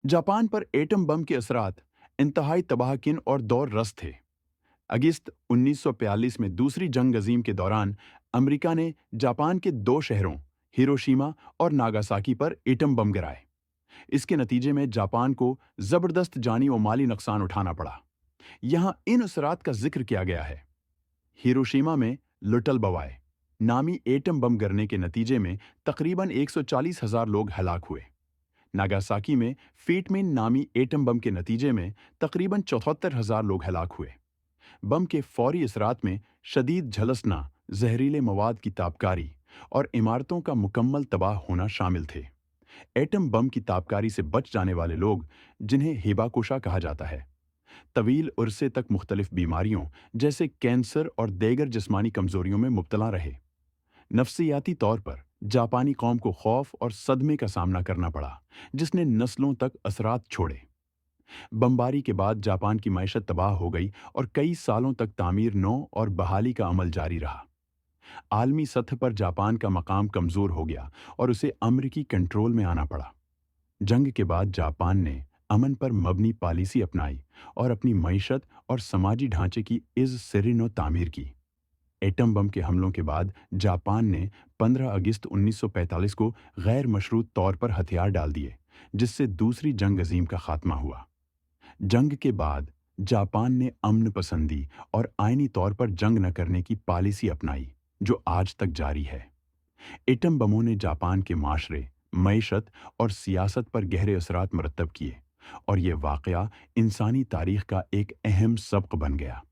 Japan पर atom bomb के असरात इंतहाई तबाहकिन और दौर रस थे। अगस्त 1942 में दूसरी जंग अजीम के दौरान अमेरिका ने जापान के दो शहरों हिरोशिमा और नागासाकी पर एटम बम गिराए। इसके नतीजे में जापान को जबरदस्त जानी और माली नुकसान उठाना पड़ा। यहाँ इन असरात का जिक्र किया गया है। हिरोशिमा में लुटल बवाए नामी एटम बम गिरने के नतीजे में तकरीबन 140,000 लोग हलाक हुए। नागासाकी में फीटमिन नामी एटम बम के नतीजे में तकरीबन 74,000 लोग हलाक हुए। बम के फौरी असरात में शदीद झलसना, जहरीले मवाद की ताबकारी और इमारतों का मुकम्मल तबाह होना शामिल थे। एटम बम की ताबकारी से बच जाने वाले लोग, जिन्हें हिबाकुशा कहा जाता है, तवील अरसे तक मुख्तलिफ बीमारियों जैसे कैंसर और देगर जिस्मानी कमजोरियों में मुब्तला रहे। नफ्सियाती तौर पर जापानी कौम को खौफ और सदमे का सामना करना पड़ा, जिसने नस्लों तक असरात छोड़े। बमबारी के बाद जापान की मईशत तबाह हो गई और कई सालों तक तामीर नौ और बहाली का अमल जारी रहा। आलमी सतह पर जापान का मकाम कमजोर हो गया और उसे अमरीकी कंट्रोल में आना पड़ा। जंग के बाद जापान ने अमन पर मबनी पॉलिसी अपनाई और अपनी मईशत और समाजी ढांचे की इज़ सिरिनो तामीर की। एटम बम के हमलों के बाद जापान ने 15 अगस्त 1945 को गैर मशरूत तौर पर हथियार डाल दिए, जिससे दूसरी जंग अजीम का खात्मा हुआ। जंग के बाद जापान ने अमन पसंदी और आईनी तौर पर जंग न करने की पॉलिसी अपनाई, जो आज तक जारी है। एटम बमों ने जापान के माशरे, मईशत और सियासत पर गहरे असरात मरतब किए और ये वाकया इंसानी तारीख का एक अहम सबक बन गया।